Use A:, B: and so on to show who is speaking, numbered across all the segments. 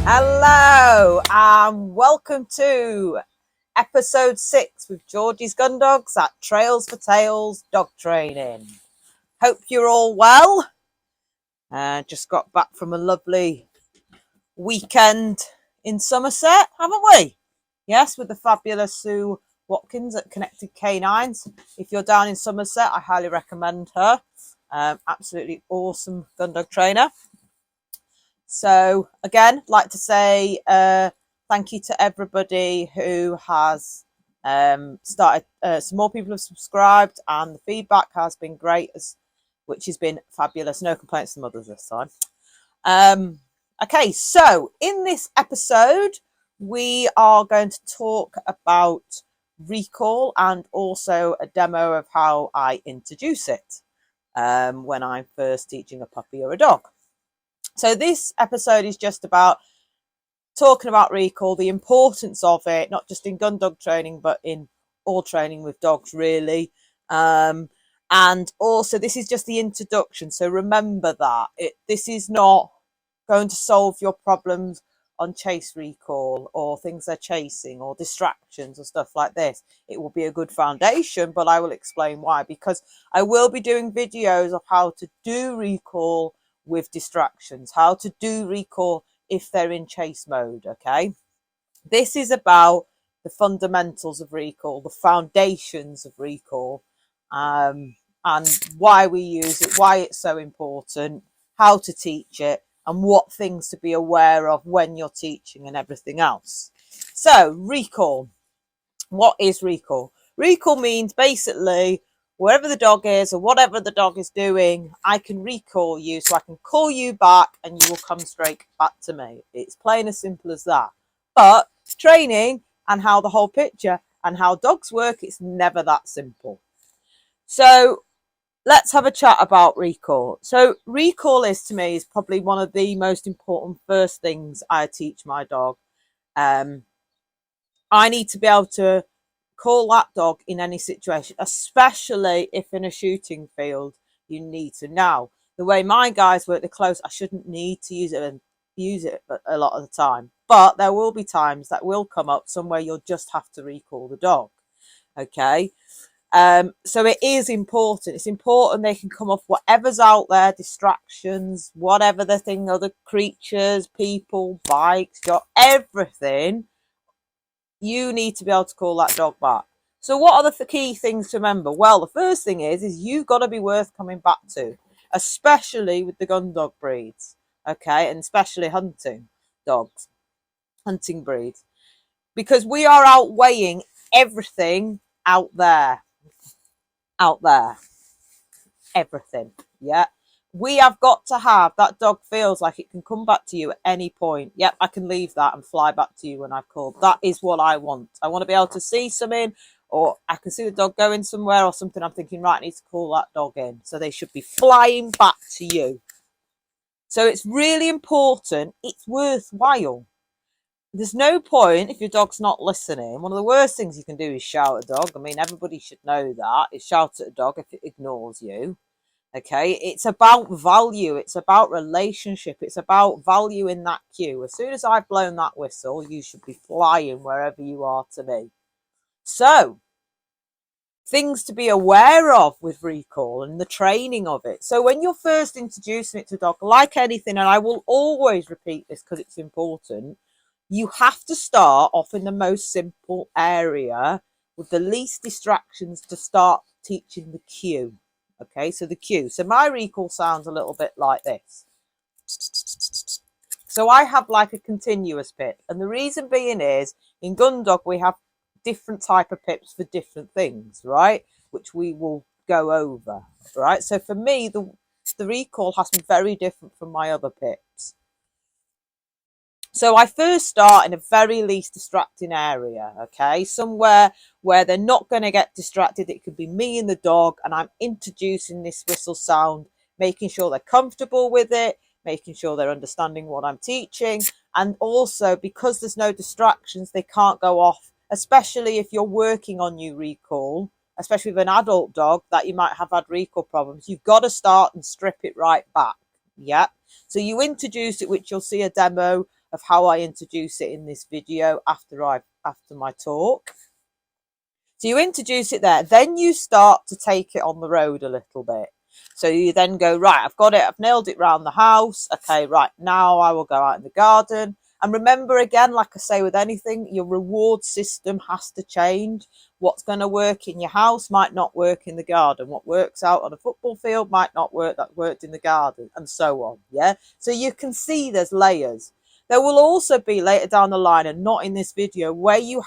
A: Hello and welcome to episode 6 with Georgie's Gundogs at Trails for Tails Dog Training. Hope you're all well. Just got back from a lovely weekend in Somerset, haven't we? Yes, with the fabulous Sue Watkins at Connected Canines. If you're down in Somerset, I highly recommend her. Absolutely awesome Gundog trainer. So again, like to say thank you to everybody who has started. Some more people have subscribed, and the feedback has been great, which has been fabulous. No complaints from others this time. Okay, so in this episode, we are going to talk about recall and also a demo of how I introduce it when I'm first teaching a puppy or a dog. So this episode is just about talking about recall, the importance of it, not just in Gundog training, but in all training with dogs, really. And also, this is just the introduction. So remember that this is not going to solve your problems on chase recall or things they're chasing or distractions or stuff like this. It will be a good foundation, but I will explain why, because I will be doing videos of how to do recall with distractions, how to do recall if they're in chase mode. Okay, this is about the fundamentals of recall, the foundations of recall, and why we use it, why it's so important, how to teach it, and what things to be aware of when you're teaching and everything else. So recall, what is recall? Recall means basically wherever the dog is or whatever the dog is doing, I can recall you, so I can call you back and you will come straight back to me. It's plain as simple as that. But training and how the whole picture and how dogs work, it's never that simple. So let's have a chat about recall. So recall is, to me, is probably one of the most important first things I teach my dog. I need to be able to call that dog in any situation, especially if in a shooting field you need to. Now, the way my guys work, they're close, I shouldn't need to use it a lot of the time, but there will be times that will come up somewhere you'll just have to recall the dog. Okay, so it is important. It's important they can come off whatever's out there, distractions, whatever the thing, other creatures, people, bikes, everything. You need to be able to call that dog back. So what are the key things to remember? Well, the first thing is you've got to be worth coming back to, especially with the Gundog breeds, okay, and especially hunting dogs, hunting breeds, because we are outweighing everything out there, everything, yeah. We have got to have that dog feels like it can come back to you at any point. Yep, I can leave that and fly back to you when I've called. That is what I want. I want to be able to see something, or I can see the dog going somewhere or something. I'm thinking, right, I need to call that dog in. So they should be flying back to you. So it's really important. It's worthwhile. There's no point if your dog's not listening. One of the worst things you can do is shout at a dog. I mean, everybody should know that. Is shout at a dog if it ignores you. Okay, it's about value, it's about relationship, it's about value in that cue. As soon as I've blown that whistle, you should be flying wherever you are to be. So, things to be aware of with recall and the training of it. So when you're first introducing it to a dog, like anything, and I will always repeat this because it's important, you have to start off in the most simple area with the least distractions to start teaching the cue. Okay, so the cue. So my recall sounds a little bit like this. So I have like a continuous pip. And the reason being is, in Gundog, we have different type of pips for different things, right? Which we will go over, right? So for me, the recall has to be very different from my other pips. So I first start in a very least distracting area, okay? Somewhere where they're not going to get distracted. It could be me and the dog, and I'm introducing this whistle sound, making sure they're comfortable with it, making sure they're understanding what I'm teaching. And also, because there's no distractions, they can't go off, especially if you're working on new recall, especially with an adult dog that you might have had recall problems, you've got to start and strip it right back. Yeah. So you introduce it, which you'll see a demo of how I introduce it in this video after my talk. So you introduce it there, then you start to take it on the road a little bit. So you then go, right, I've got it, I've nailed it around the house. Okay, right, now I will go out in the garden. And remember, again, like I say with anything, your reward system has to change. What's going to work in your house might not work in the garden. What works out on a football field might not work that worked in the garden, and so on. Yeah. So you can see there's layers. There will also be later down the line, and not in this video, where you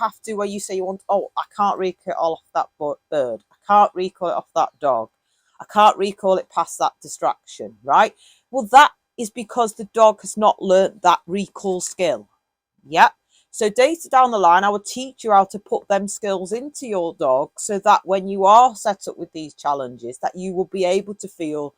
A: say you want, oh, I can't recall it off that bird. I can't recall it off that dog. I can't recall it past that distraction, right? Well, that is because the dog has not learnt that recall skill. Yeah. So later down the line, I will teach you how to put them skills into your dog so that when you are set up with these challenges, that you will be able to feel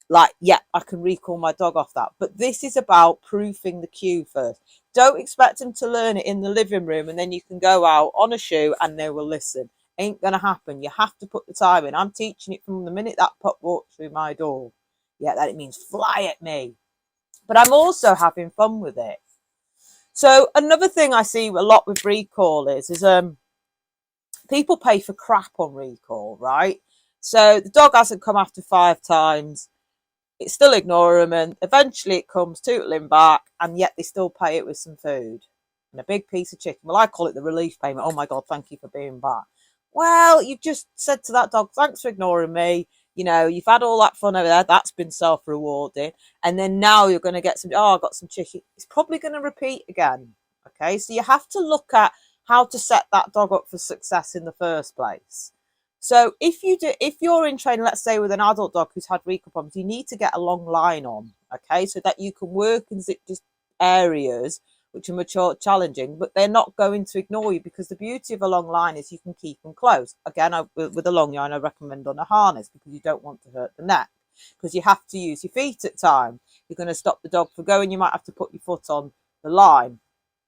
A: like, yeah, I can recall my dog off that. But this is about proofing the cue first. Don't expect them to learn it in the living room and then you can go out on a shoe and they will listen. Ain't gonna happen. You have to put the time in. I'm teaching it from the minute that pup walks through my door. Yeah, that it means fly at me. But I'm also having fun with it. So another thing I see a lot with recall is people pay for crap on recall, right? So the dog hasn't come after 5 times. It's still ignore them, and eventually it comes tootling back, and yet they still pay it with some food and a big piece of chicken. Well, I call it the relief payment. Oh my God, thank you for being back. Well, you've just said to that dog, thanks for ignoring me. You know, you've had all that fun over there. That's been self-rewarding. And then now you're going to get some, oh, I got some chicken. It's probably going to repeat again. Okay, so you have to look at how to set that dog up for success in the first place. So if you're in training, let's say with an adult dog who's had recall problems, you need to get a long line on, okay, so that you can work in just areas which are mature, challenging, but they're not going to ignore you, because the beauty of a long line is you can keep them close. Again, with a long line, I recommend on a harness because you don't want to hurt the neck, because you have to use your feet at time. You're going to stop the dog from going. You might have to put your foot on the line.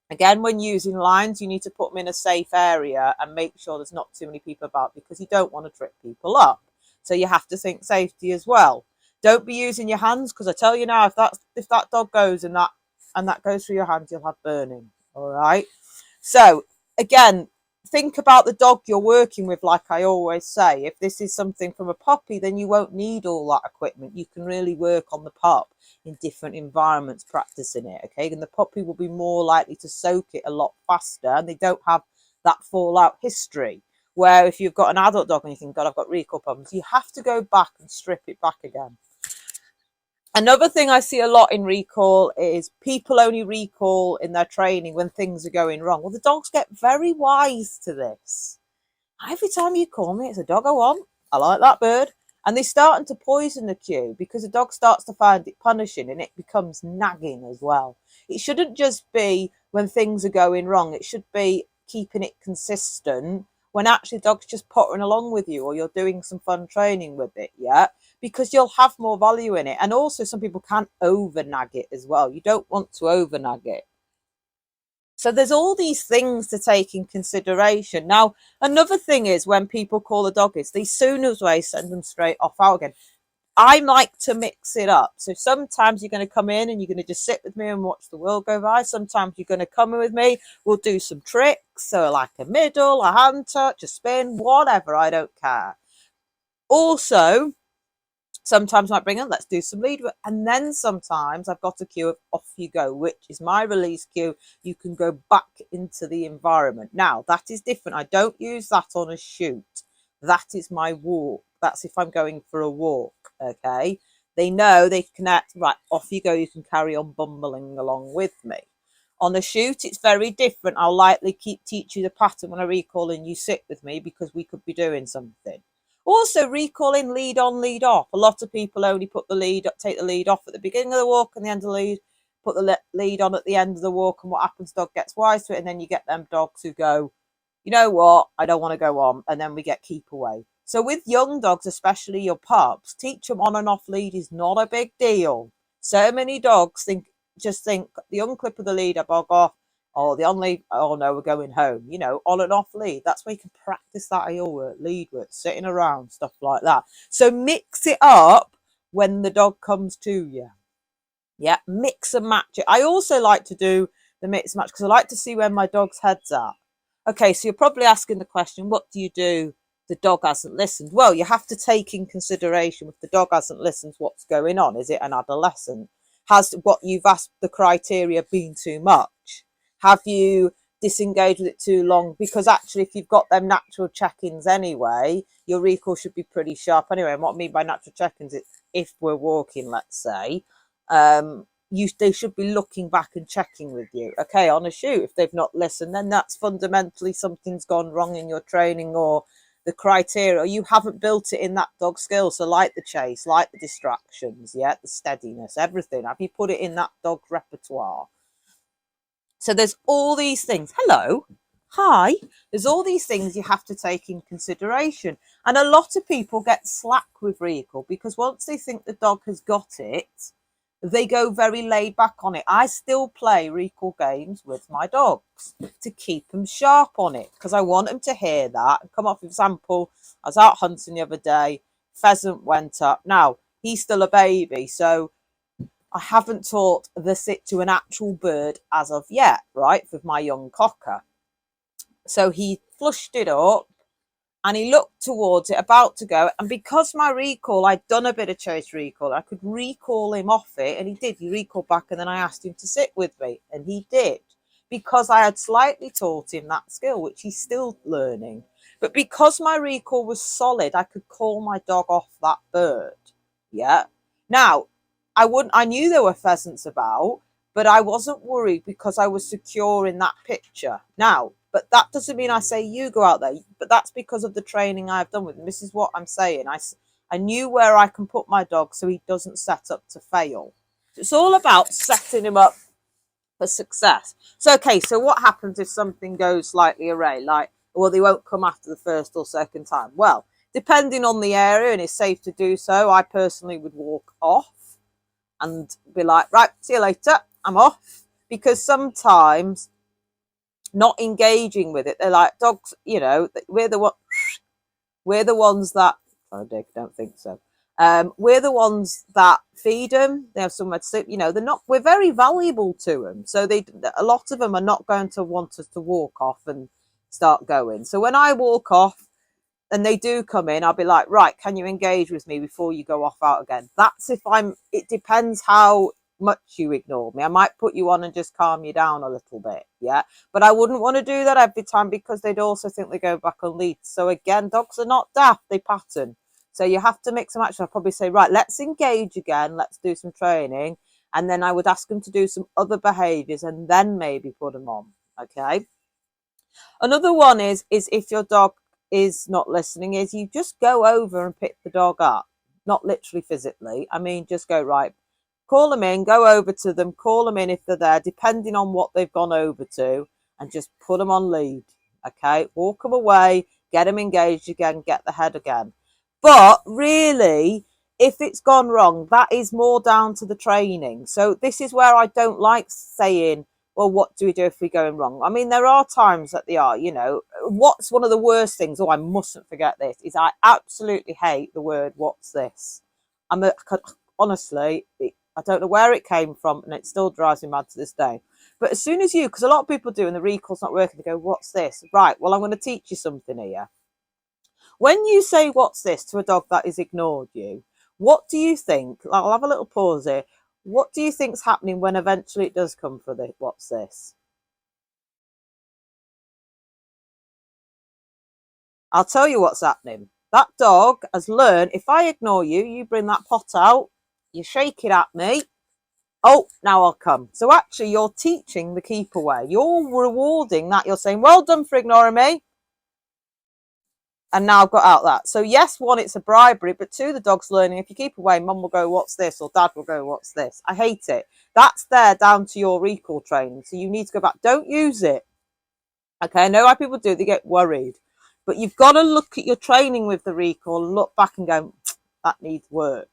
A: Again, when using lines, you need to put them in a safe area and make sure there's not too many people about, because you don't want to trip people up. So you have to think safety as well. Don't be using your hands, because I tell you now, if that dog goes and that goes through your hands, you'll have burning. All right. So again, think about the dog you're working with. Like I always say, if this is something from a puppy, then you won't need all that equipment. You can really work on the pup in different environments practicing it, okay? And the puppy will be more likely to soak it a lot faster, and they don't have that fallout history. Where if you've got an adult dog and you think, God, I've got recall problems, you have to go back and strip it back again. Another thing I see a lot in recall is people only recall in their training when things are going wrong. Well, the dogs get very wise to this. Every time you call me, it's a dog I want. I like that bird. And they're starting to poison the cue, because the dog starts to find it punishing and it becomes nagging as well. It shouldn't just be when things are going wrong. It should be keeping it consistent when actually the dog's just pottering along with you, or you're doing some fun training with it, yeah? Because you'll have more value in it. And also some people can over nag it as well. You don't want to over nag it. So there's all these things to take in consideration. Now, another thing is when people call the doggies, they soon as way send them straight off out again. I like to mix it up. So sometimes you're going to come in and you're going to just sit with me and watch the world go by. Sometimes you're going to come in with me. We'll do some tricks. So like a middle, a hand touch, a spin, whatever. I don't care. Also, sometimes I might bring in, let's do some lead work. And then sometimes I've got a cue of off you go, which is my release cue. You can go back into the environment. Now, that is different. I don't use that on a shoot. That is my walk. That's if I'm going for a walk, okay? They know they connect, right, off you go. You can carry on bumbling along with me. On a shoot, it's very different. I'll likely teach you the pattern when I recall and you sit with me, because we could be doing something. Also, recalling lead on, lead off. A lot of people only put the lead, take the lead off at the beginning of the walk and the end of the lead, put the lead on at the end of the walk, and what happens, dog gets wise to it, and then you get them dogs who go, you know what, I don't want to go on, and then we get keep away. So with young dogs, especially your pups, teach them on and off lead is not a big deal. So many dogs just think the unclip of the lead, I bog off, or the on lead, oh no, we're going home, you know, on and off lead. That's where you can practice that heel work, lead work, sitting around, stuff like that. So mix it up when the dog comes to you. Yeah, mix and match it. I also like to do the mix and match because I like to see where my dog's head's at. Okay, so you're probably asking the question, what do you do? The dog hasn't listened. Well, you have to take in consideration if the dog hasn't listened, what's going on? Is it an adolescent? Has what you've asked the criteria been too much? Have you disengaged with it too long? Because actually, if you've got them natural check-ins anyway, your recall should be pretty sharp anyway. And what I mean by natural check-ins is if we're walking, let's say, they should be looking back and checking with you. Okay, on a shoot, if they've not listened, then that's fundamentally something's gone wrong in your training or the criteria, or you haven't built it in that dog skill. So like the chase, like the distractions, yeah, the steadiness, everything. Have you put it in that dog repertoire? So there's all these things. Hello, hi. There's all these things you have to take in consideration. And a lot of people get slack with recall because once they think the dog has got it, they go very laid back on it. I still play recall games with my dogs to keep them sharp on it because I want them to hear that. Come off example, I was out hunting the other day, pheasant went up. Now, he's still a baby, so I haven't taught the sit to an actual bird as of yet, right, with my young cocker. So he flushed it up and he looked towards it, about to go. And because my recall, I'd done a bit of chase recall, I could recall him off it. And he did. He recalled back and then I asked him to sit with me. And he did. Because I had slightly taught him that skill, which he's still learning. But because my recall was solid, I could call my dog off that bird. Yeah. Now, I knew there were pheasants about, but I wasn't worried because I was secure in that picture. Now, but that doesn't mean I say you go out there, but that's because of the training I've done with him. This is what I'm saying. I knew where I can put my dog so he doesn't set up to fail. It's all about setting him up for success. So, okay, so what happens if something goes slightly awry? Like, well, they won't come after the first or second time. Well, depending on the area and it's safe to do so, I personally would walk off and be like, right, see you later, I'm off. Because sometimes not engaging with it, they're like dogs, you know, we're the ones that, oh, Dick, don't think so. We're the ones that feed them. They have somewhere to sleep. You know, we're very valuable to them. So a lot of them are not going to want us to walk off and start going. So when I walk off and they do come in, I'll be like, right, can you engage with me before you go off out again? That's it depends how much you ignore me. I might put you on and just calm you down a little bit, yeah, but I wouldn't want to do that every time because they'd also think they go back on lead. So again, dogs are not daft, they pattern. So you have to mix and match. I'll probably say, right, let's engage again, let's do some training, and then I would ask them to do some other behaviors and then maybe put them on. Okay, another one is if your dog is not listening, is you just go over and pick the dog up, not literally physically. I mean, just go, right, call them in, go over to them, call them in if they're there, depending on what they've gone over to, and just put them on lead. Okay, walk them away, get them engaged again, get the head again. But really, if it's gone wrong, that is more down to the training. So this is where I don't like saying, well, what do we do if we're going wrong? I mean, there are times that they are, you know. What's one of the worst things? Oh, I mustn't forget this, is I absolutely hate the word, what's this? Honestly, I don't know where it came from, and it still drives me mad to this day. But as soon as because a lot of people do, and the recall's not working, they go, what's this? Right, well, I'm going to teach you something here. When you say, what's this, to a dog that has ignored you, what do you think? I'll have a little pause here. What do you think's happening when eventually it does come for the what's this? I'll tell you what's happening. That dog has learned, if I ignore you, you bring that pot out, you shake it at me, oh, now I'll come. So actually you're teaching the keep away. You're rewarding that. You're saying, well done for ignoring me. And now I've got out that. So yes, one, it's a bribery, but two, the dog's learning. If you keep away, mum will go, what's this? Or dad will go, what's this? I hate it. That's there down to your recall training. So you need to go back. Don't use it. Okay, I know why people do. They get worried. But you've got to look at your training with the recall and look back and go, that needs work.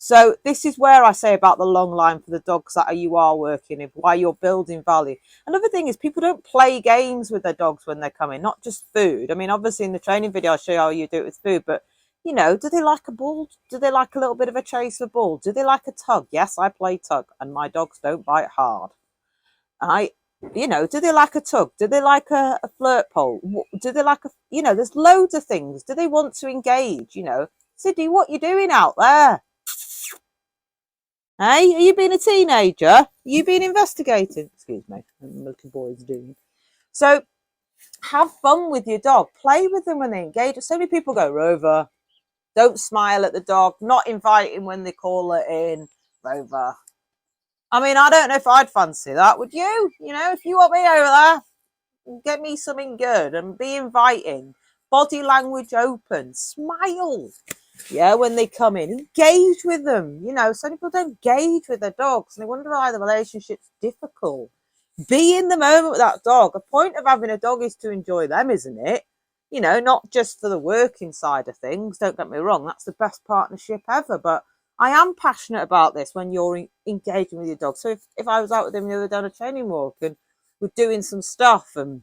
A: So this is where I say about the long line for the dogs that you are working with, why you're building value. Another thing is people don't play games with their dogs when they come in, not just food. I mean, obviously in the training video, I'll show you how you do it with food, but you know, do they like a ball? Do they like a little bit of a chase for ball? Do they like a tug? Yes, I play tug and my dogs don't bite hard. You know, do they like a tug? Do they like a flirt pole? Do they like you know, there's loads of things. Do they want to engage? You know, Sydney, what you doing out there? Hey, are you being a teenager? Are you being investigated? Excuse me, little boy's doing. So have fun with your dog. Play with them when they engage. So many people go, Rover, don't smile at the dog, not inviting when they call it in, Rover. I mean, I don't know if I'd fancy that, would you? You know, if you want me over there, get me something good and be inviting. Body language open, smile. Yeah, when they come in, engage with them. You know, some people don't engage with their dogs and they wonder why the relationship's difficult. Be in the moment with that dog. The point of having a dog is to enjoy them, isn't it? You know, not just for the working side of things. Don't get me wrong, that's the best partnership ever. But I am passionate about this when you're engaging with your dog. So if I was out with him the other day on a training walk and we're doing some stuff, and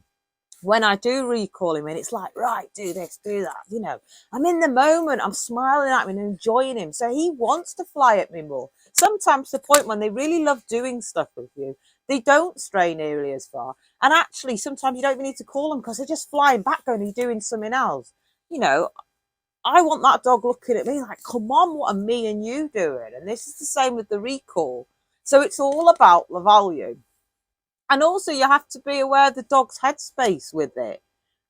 A: when I do recall him in, it's like, right, do this, do that. You know, I'm in the moment, I'm smiling at him and enjoying him. So he wants to fly at me more. Sometimes to the point when they really love doing stuff with you, they don't stray nearly as far. And actually, sometimes you don't even need to call them because they're just flying back going, you're doing something else. You know, I want that dog looking at me like, come on, what are me and you doing? And this is the same with the recall. So it's all about the value. And also you have to be aware of the dog's headspace with it.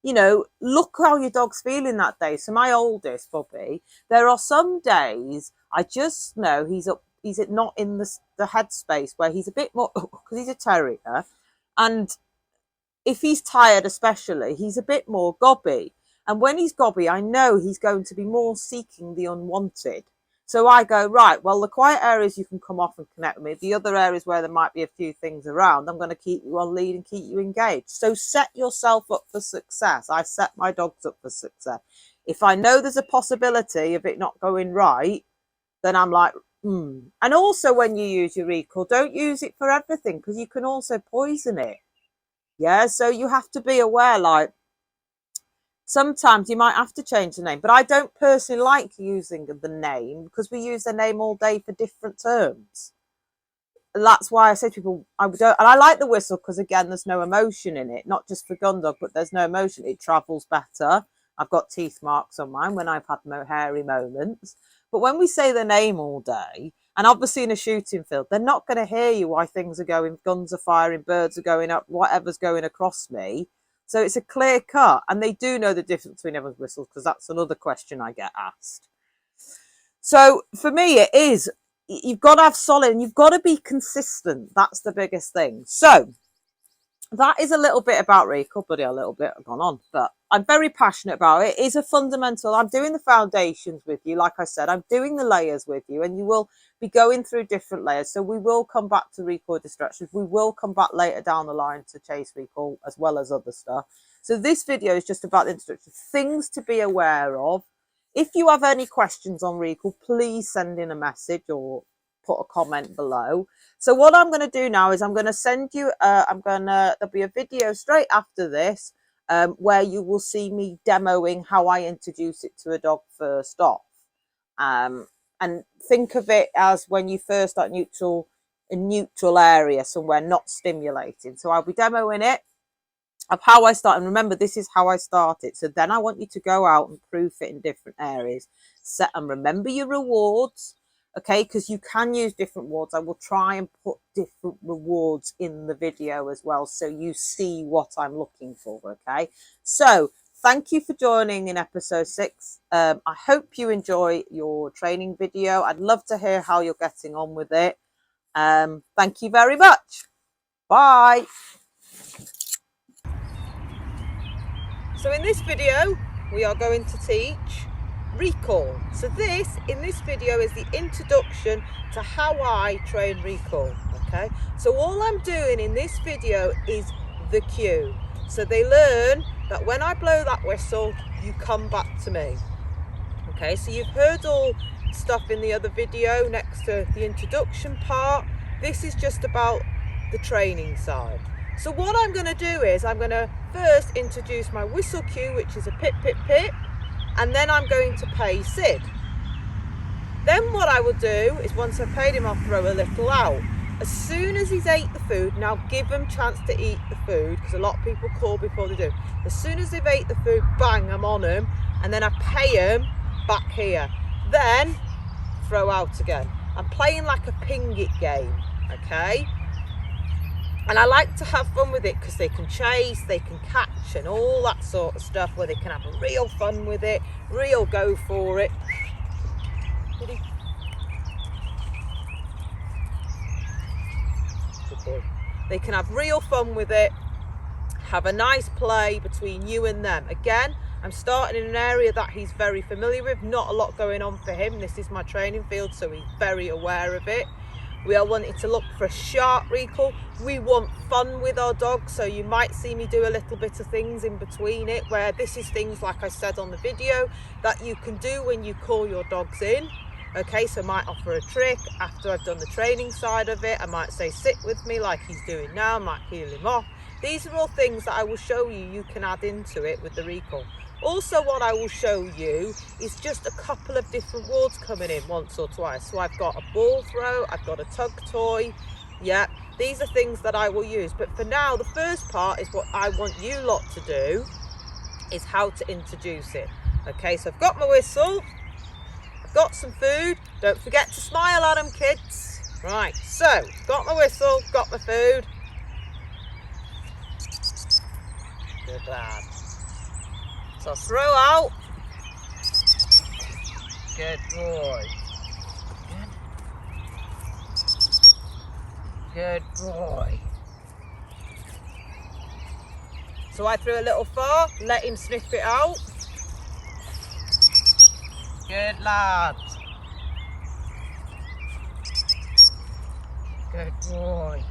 A: You know, look how your dog's feeling that day. So my oldest, Bobby, there are some days I just know he's not in the headspace where he's a bit more, because he's a terrier. And if he's tired especially, he's a bit more gobby. And when he's gobby, I know he's going to be more seeking the unwanted. So I go, right, well, the quiet areas you can come off and connect with me. The other areas where there might be a few things around, I'm going to keep you on lead and keep you engaged. So set yourself up for success. I set my dogs up for success. If I know there's a possibility of it not going right, then I'm like, And also when you use your recall, don't use it for everything because you can also poison it. Yeah, so you have to be aware, like, sometimes you might have to change the name, but I don't personally like using the name because we use the name all day for different terms. And that's why I say to people, and I like the whistle because again, there's no emotion in it, not just for Gundog, but there's no emotion. It travels better. I've got teeth marks on mine when I've had hairy moments. But when we say the name all day, and obviously in a shooting field, they're not going to hear you why things are going, guns are firing, birds are going up, whatever's going across me. So it's a clear cut, and they do know the difference between everyone's whistles because that's another question I get asked. So for me, it is, you've got to have solid and you've got to be consistent. That's the biggest thing. So that is a little bit about recall, but a little bit gone on, but I'm very passionate about it. It is a fundamental. I'm doing the foundations with you. Like I said, I'm doing the layers with you, and you will be going through different layers. So we will come back to recall distractions. We will come back later down the line to chase recall as well as other stuff. So this video is just about the instructions, things to be aware of. If you have any questions on recall, please send in a message or put a comment below. So what I'm going to do now is I'm going to send you, there'll be a video straight after this where you will see me demoing how I introduce it to a dog first off. And think of it as when you first start a neutral area, somewhere not stimulating. So I'll be demoing it of how I start. And remember, this is how I start it. So then I want you to go out and proof it in different areas. Set and remember your rewards. Okay, because you can use different rewards. I will try and put different rewards in the video as well, so you see what I'm looking for. Okay, so thank you for joining in episode 6. I hope you enjoy your training video. I'd love to hear how you're getting on with it. Thank you very much. Bye. So in this video, we are going to teach recall. So in this video is the introduction to how I train recall. Okay, so all I'm doing in this video is the cue. So they learn that when I blow that whistle, you come back to me. Okay, so you've heard all stuff in the other video next to the introduction part. This is just about the training side. So what I'm going to do is I'm going to first introduce my whistle cue, which is a pip, pip, pip, and then I'm going to pay Sid. Then what I will do is once I've paid him, I'll throw a little out. As soon as he's ate the food, now give him a chance to eat the food, because a lot of people call before they do. As soon as they've ate the food, bang, I'm on him, and then I pay him back here. Then throw out again. I'm playing like a ping it game, okay? And I like to have fun with it because they can chase, they can catch and all that sort of stuff, where they can have a real fun with it, real go for it. Did he? Good boy. They can have real fun with it, have a nice play between you and them. Again, I'm starting in an area that he's very familiar with, not a lot going on for him. This is my training field, so he's very aware of it. We are wanting to look for a sharp recall. We want fun with our dogs, so you might see me do a little bit of things in between it, where this is things, like I said on the video, that you can do when you call your dogs in. Okay, so I might offer a trick after I've done the training side of it. I might say sit with me like he's doing now, I might heel him off. These are all things that I will show you can add into it with the recall. Also, what I will show you is just a couple of different wards coming in once or twice. So I've got a ball throw, I've got a tug toy. Yeah, these are things that I will use. But for now, the first part is what I want you lot to do, is how to introduce it. Okay, so I've got my whistle, I've got some food. Don't forget to smile at them, kids. Right, so got my whistle, got my food. Good lad. So throw out. Good boy. Good boy. So I threw a little far, let him sniff it out. Good lad. Good boy.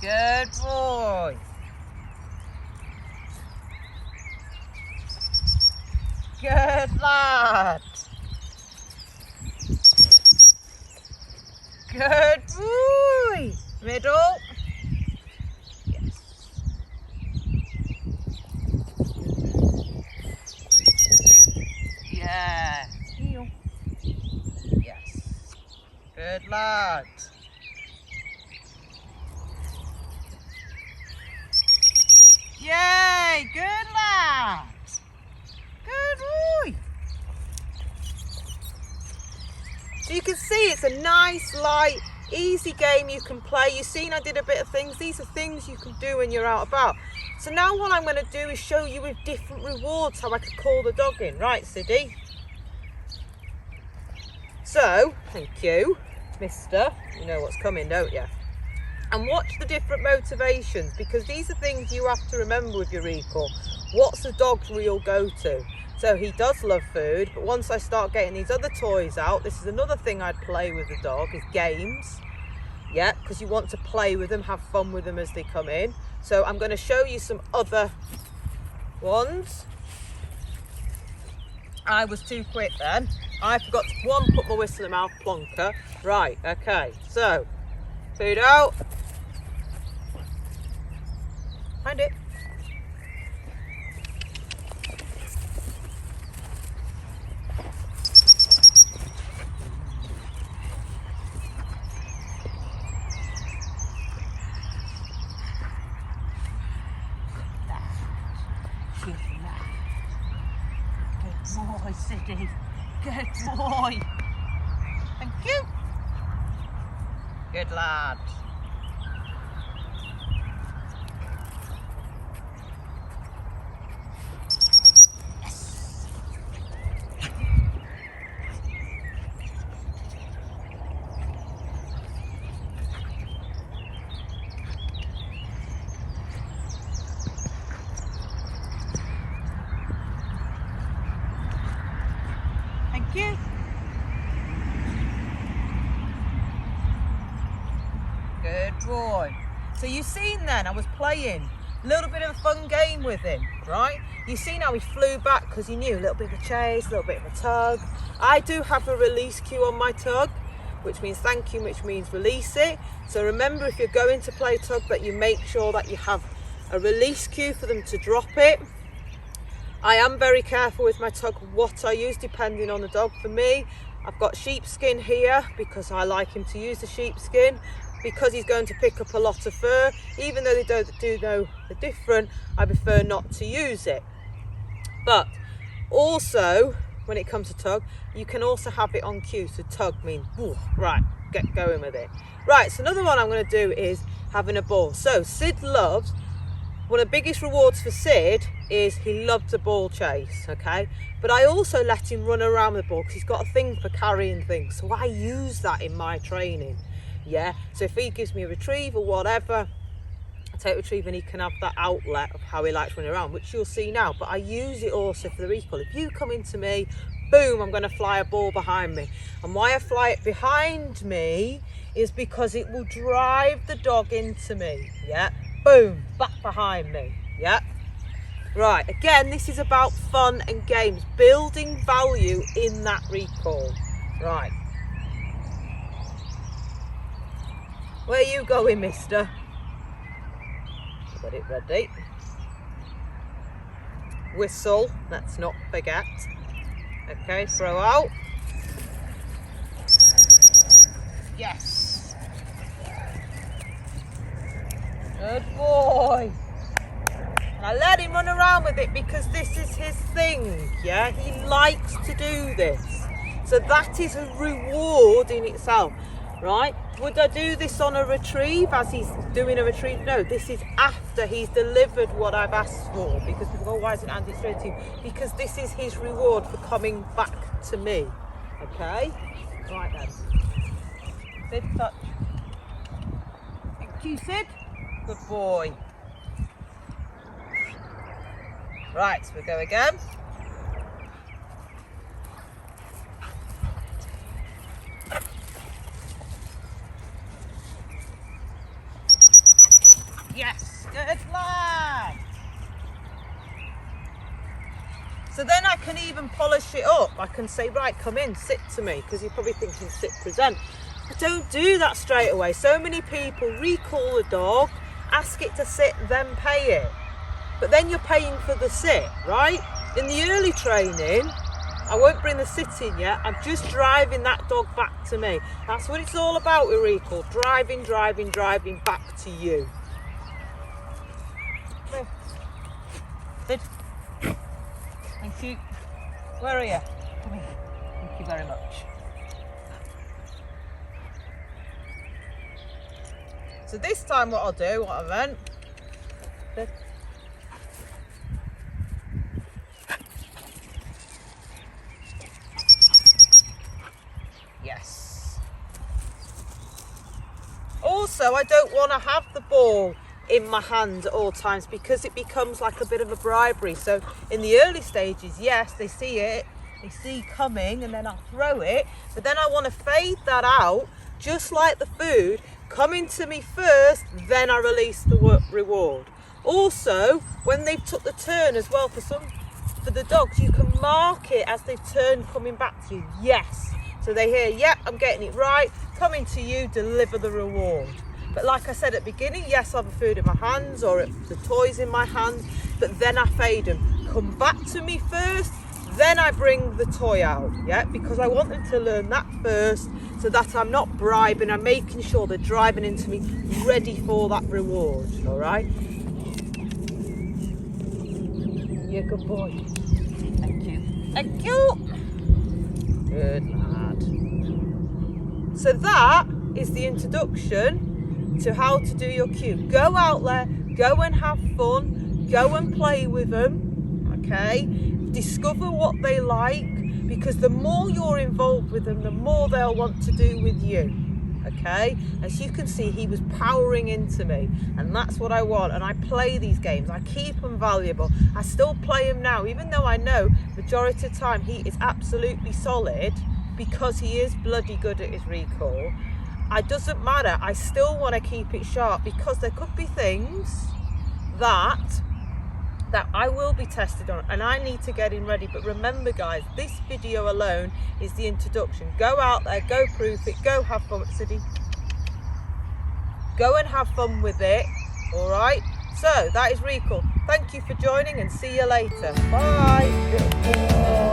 A: Good boy. Good lad. Good boy. Middle. Yes. Yeah. Heel. Yes. Good lad. Yay, good lad. Good boy. So you can see it's a nice, light, easy game you can play. You've seen I did a bit of things. These are things you can do when you're out about. So now what I'm going to do is show you with different rewards how I can call the dog in. Right, Siddy? So, thank you, mister. You know what's coming, don't you? And watch the different motivations, because these are things you have to remember with your recall. What's the dog's real go-to? So he does love food, but once I start getting these other toys out, this is another thing I'd play with the dog, is games. Yeah, because you want to play with them, have fun with them as they come in. So I'm going to show you some other ones. I was too quick then. I forgot to, one, put my whistle in my mouth, plonker. Right, okay, so food out. Find it. Good boy, Siddy. Good boy. Thank you. Good lad. Thank you. Good boy. So you've seen then, I was playing A little bit of a fun game with him, right? You see now he flew back because he knew a little bit of a chase, a little bit of a tug. I do have a release cue on my tug, which means thank you, which means release it. So remember, if you're going to play tug, that you make sure that you have a release cue for them to drop it. I am very careful with my tug what I use depending on the dog. For me, I've got sheepskin here because I like him to use the sheepskin, because he's going to pick up a lot of fur. Even though they do know the different, I prefer not to use it. But also, when it comes to tug, you can also have it on cue. So tug means, right, get going with it. Right, so another one I'm going to do is having a ball. So Sid loves, one of the biggest rewards for Sid is he loves a ball chase, okay? But I also let him run around with the ball because he's got a thing for carrying things. So I use that in my training. Yeah, so if he gives me a retrieve or whatever, I take a retrieve and he can have that outlet of how he likes running around, which you'll see now. But I use it also for the recall. If you come into me, boom, I'm going to fly a ball behind me. And why I fly it behind me is because it will drive the dog into me. Yeah, boom, back behind me. Yeah. Right, again, this is about fun and games, building value in that recall. Right. Where are you going, mister? Got it ready. Whistle, let's not forget. Okay, throw out. Yes. Good boy. And I let him run around with it because this is his thing, yeah? He likes to do this. So that is a reward in itself. Right? Would I do this on a retrieve as he's doing a retrieve? No, this is after he's delivered what I've asked for, because people go, why isn't Andy straight to you? Because this is his reward for coming back to me. Okay? Right then. Sid, touch. Thank you, Sid. Good boy. Right, so we go again. Yes, good lad. So then I can even polish it up. I can say, right, come in, sit to me, because you're probably thinking sit, present. I don't do that straight away. So many people recall a dog, ask it to sit, then pay it. But then you're paying for the sit, right? In the early training, I won't bring the sit in yet. I'm just driving that dog back to me. That's what it's all about with recall. Driving back to you. Sid. Thank you. Where are you? Come here. Thank you very much. So this time what I'll do, what I meant, Sid. Yes. Also, I don't want to have the ball in my hand at all times because it becomes like a bit of a bribery. So in the early stages, yes, they see it, they see coming, and then I'll throw it. But then I want to fade that out, just like the food, coming to me first, then I release the reward. Also, when they've took the turn as well, for the dogs, you can mark it as they've turned coming back to you. Yes. So they hear, yep, I'm getting it right, coming to you, deliver the reward. But like I said at the beginning, yes, I have the food in my hands or the toys in my hands, but then I fade them. Come back to me first, then I bring the toy out, yeah? Because I want them to learn that first so that I'm not bribing, I'm making sure they're driving into me ready for that reward, all right? You're a good boy. Thank you. Thank you. Good lad. So that is the introduction to how to do your cue. Go out there, go and have fun, go and play with them, okay? Discover what they like, because the more you're involved with them, the more they'll want to do with you, okay? As you can see, he was powering into me, and that's what I want. And I play these games, I keep them valuable. I still play him now, even though I know majority of the time he is absolutely solid because he is bloody good at his recall. It doesn't matter, I still want to keep it sharp because there could be things that I will be tested on, and I need to get in ready. But remember guys, this video alone is the introduction. Go out there, go proof it, go have fun, City. Go and have fun with it, all right? So that is really cool. Thank you for joining, and see you later. Bye.